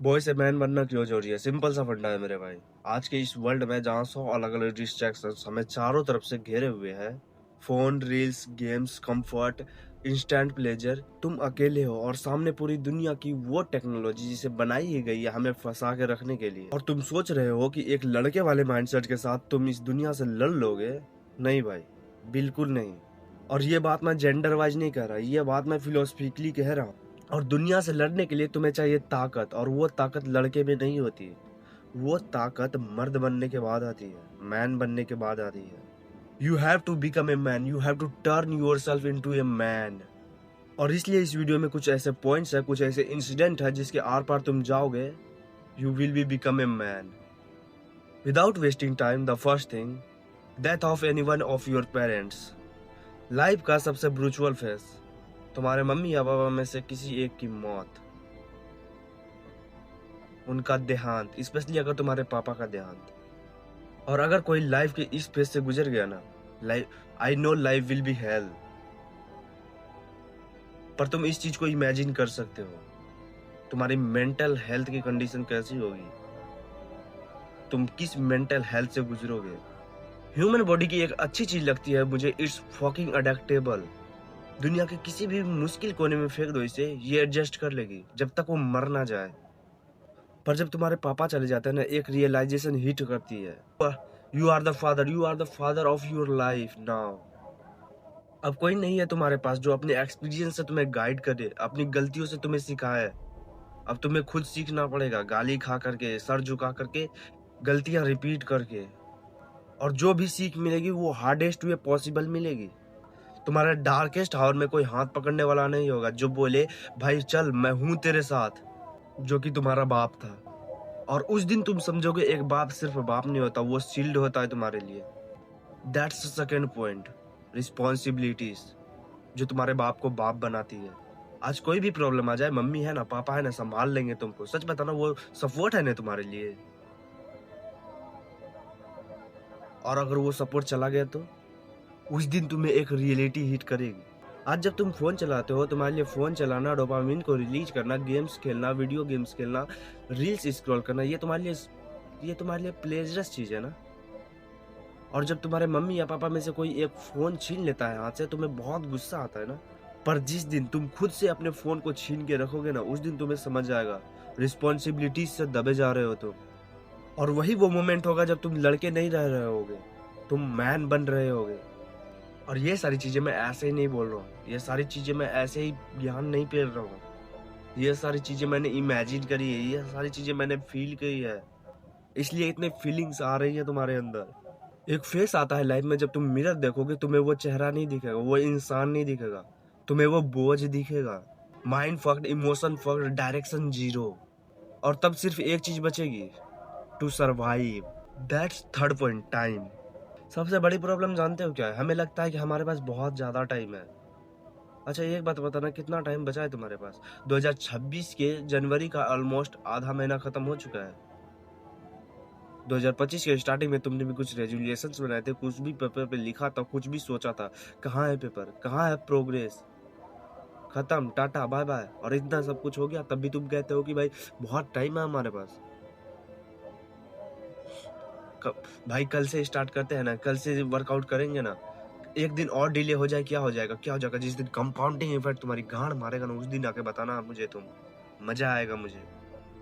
Boy से man बनना क्यों जरूरी है? सिंपल सा फंडा है मेरे भाई। आज के इस वर्ल्ड में जहाँ 100 अलग अलग डिस्ट्रैक्शंस हमें चारों तरफ से घेरे हुए हैं, phone, reels, games, comfort, instant pleasure, तुम अकेले हो और सामने पूरी दुनिया की वो टेक्नोलॉजी जिसे बनाई ही गई है हमें फंसा के रखने के लिए। और तुम सोच रहे हो कि एक लड़के वाले माइंडसेट के साथ तुम इस दुनिया से लड़ लोगे? नहीं भाई, बिल्कुल नहीं। और ये बात मैं जेंडर वाइज नहीं कह रहा, ये बात मैं फिलोसफिकली कह रहा हूँ। और दुनिया से लड़ने के लिए तुम्हें चाहिए ताकत, और वो ताकत लड़के में नहीं होती। वो ताकत मर्द बनने के बाद आती है, मैन बनने के बाद आती है। You have to become a man, you have to turn yourself into a man. और इसलिए इस वीडियो में कुछ ऐसे पॉइंट्स है, कुछ ऐसे इंसिडेंट है जिसके आर पार तुम जाओगे, you will be become a man. Without wasting time, the first thing, death of any one of your parents. Life का सबसे ब्रूचुअल फेस, तुम्हारे मम्मी या पापा में से किसी एक की मौत, उनका देहांत, स्पेशली अगर तुम्हारे पापा का देहांत। और अगर कोई लाइफ के इस फेज से गुजर गया ना, life, I know life will be hello, पर तुम इस चीज को इमेजिन कर सकते हो तुम्हारी मेंटल हेल्थ की कंडीशन कैसी होगी, तुम किस मेंटल हेल्थ से गुजरोगे। ह्यूमन बॉडी की एक अच्छी चीज लगती है मुझे, इट्स फकिंग अडेप्टेबल। दुनिया के किसी भी मुश्किल कोने में फेंक दो इसे, ये एडजस्ट कर लेगी जब तक वो मर ना जाए। पर जब तुम्हारे पापा चले जाते हैं ना, एक रियलाइजेशन हिट करती है, you are the father, you are the father of your life now. अब कोई नहीं है तुम्हारे पास जो अपने एक्सपीरियंस से तुम्हें गाइड करे, अपनी गलतियों से तुम्हें सिखाए। अब तुम्हें खुद सीखना पड़ेगा, गाली खा करके, सर झुका करके, गलतियां रिपीट करके। और जो भी सीख मिलेगी वो हार्डेस्ट वे पॉसिबल मिलेगी। तुम्हारे डार्केस्ट हावर में कोई हाथ पकड़ने वाला नहीं होगा जो बोले भाई चल मैं हूं तेरे साथ, जो कि तुम्हारा बाप था। और उस दिन तुम समझोगे एक बाप सिर्फ बाप नहीं होता, वो शील्ड होता है तुम्हारे लिए। दैट्स सेकेंड पॉइंट, रिस्पॉन्सिबिलिटीज, जो तुम्हारे बाप को बाप बनाती है। आज कोई भी प्रॉब्लम आ जाए, मम्मी है ना, पापा है ना, संभाल लेंगे तुमको। सच बताना, वो सपोर्ट है ना तुम्हारे लिए। और अगर वो सपोर्ट चला गया तो उस दिन तुम्हें एक रियलिटी हिट करेगी। आज जब तुम फोन चलाते हो, तुम्हारे लिए फोन चलाना, डोपामिन को रिलीज करना, गेम्स खेलना, वीडियो गेम्स खेलना, रील्स स्क्रॉल करना, ये तुम्हारे लिए प्लेजरस चीज है ना। और जब तुम्हारे मम्मी या पापा में से कोई एक फोन छीन लेता है हाथ से, तुम्हें बहुत गुस्सा आता है ना। पर जिस दिन तुम खुद से अपने फोन को छीन के रखोगे ना, उस दिन तुम्हें समझ आएगा रिस्पॉन्सिबिलिटीज से दबे जा रहे हो तुम। और वही वो मोमेंट होगा जब तुम लड़के नहीं रह रहे होगे, तुम मैन बन रहे होगे। और ये सारी चीजें मैं ऐसे ही नहीं बोल रहा हूँ, ये सारी चीजें मैं ऐसे ही ज्ञान नहीं पेल रहा हूँ। ये सारी चीजें मैंने इमेजिन करी है, ये सारी चीजें मैंने फील करी है, इसलिए इतने फीलिंग्स आ रही है तुम्हारे अंदर। एक फेस आता है लाइफ में, जब तुम मिरर देखोगे तुम्हें वो चेहरा नहीं दिखेगा, वो इंसान नहीं दिखेगा, तुम्हें वो बोझ दिखेगा। Mind fucked, emotion fucked, direction zero. और तब सिर्फ एक चीज बचेगी, to survive. That's third point, time. सबसे बड़ी प्रॉब्लम जानते हो क्या है? हमें लगता है कि हमारे पास बहुत ज्यादा टाइम है। अच्छा एक बात बताना, कितना टाइम बचा है तुम्हारे पास? 2026 के जनवरी का ऑलमोस्ट आधा महीना खत्म हो चुका है। 2025 के स्टार्टिंग में तुमने भी कुछ रेजुलेशंस बनाए थे, कुछ भी पेपर पे लिखा था, कुछ भी सोचा था। कहाँ है पेपर, कहाँ है प्रोग्रेस? खत्म, टाटा बाय बाय। और इतना सब कुछ हो गया, तब भी तुम कहते हो कि भाई बहुत टाइम है हमारे पास। भाई कल से स्टार्ट करते हैं ना, कल से वर्कआउट करेंगे ना। एक दिन और डिले हो जाए, क्या हो जाएगा, क्या हो जाएगा? जिस दिन कंपाउंडिंग इफेक्ट तुम्हारी गांड मारेगा ना, उस दिन आके बताना मुझे, तुम, मजा आएगा मुझे।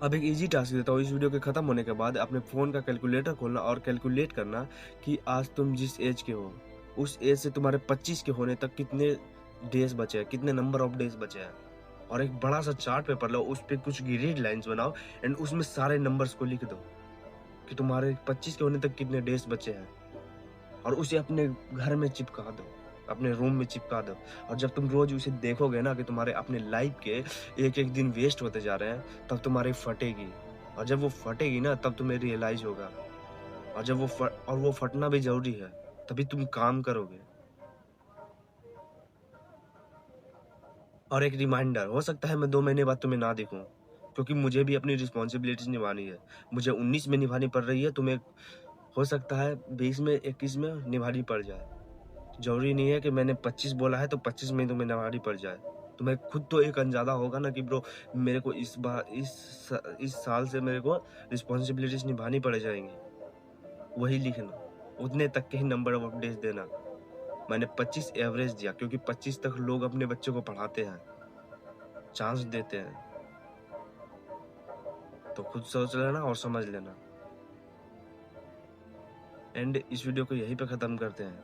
अब एक इजी टास्क देता हूँ, इस वीडियो के खत्म होने के बाद अपने फोन का कैलकुलेटर खोलना और कैलकुलेट करना कि आज तुम जिस एज के हो, उस एज से तुम्हारे 25 के होने तक कितने डेज बचे हैं, कितने नंबर ऑफ डेज बचे हैं। और एक बड़ा सा चार्ट पेपर लो, उस पर कुछ ग्रिड लाइंस बनाओ एंड उसमें सारे नंबर्स को लिख दो कि तुम्हारे 25 के होने तक कितने डेज बचे हैं। और उसे अपने घर में चिपका दो, अपने रूम में चिपका दो। और जब तुम रोज उसे देखोगे ना कि तुम्हारे अपने लाइफ के एक एक दिन वेस्ट होते जा रहे हैं, तब तुम्हारी फटेगी। और जब वो फटेगी ना, तब तुम्हें रियलाइज होगा। और जब वो फटना भी जरूरी है, तभी तुम काम करोगे। और एक रिमाइंडर, हो सकता है मैं 2 महीने बाद तुम्हें ना दिखूं, क्योंकि मुझे भी अपनी रिस्पॉन्सिबिलिटीज निभानी है। मुझे 19 में निभानी पड़ रही है, तुम्हें हो सकता है 20 में, 21 में निभानी पड़ जाए। जरूरी नहीं है कि मैंने 25 बोला है तो 25 में तुम्हें निभानी पड़ जाए। तुम्हें खुद तो एक अंदाजा होगा ना कि ब्रो मेरे को इस बार इस साल से मेरे को रिस्पॉन्सिबिलिटीज निभानी पड़ जाएंगी, वही लिखना, उतने तक के ही नंबर ऑफ डेज देना। मैंने 25 एवरेज दिया क्योंकि 25 तक लोग अपने बच्चों को पढ़ाते हैं, चांस देते हैं, तो खुद सोच लेना और समझ लेना। एंड इस वीडियो को यहीं पे खत्म करते हैं,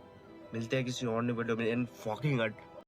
मिलते हैं किसी और नई वीडियो में। And fucking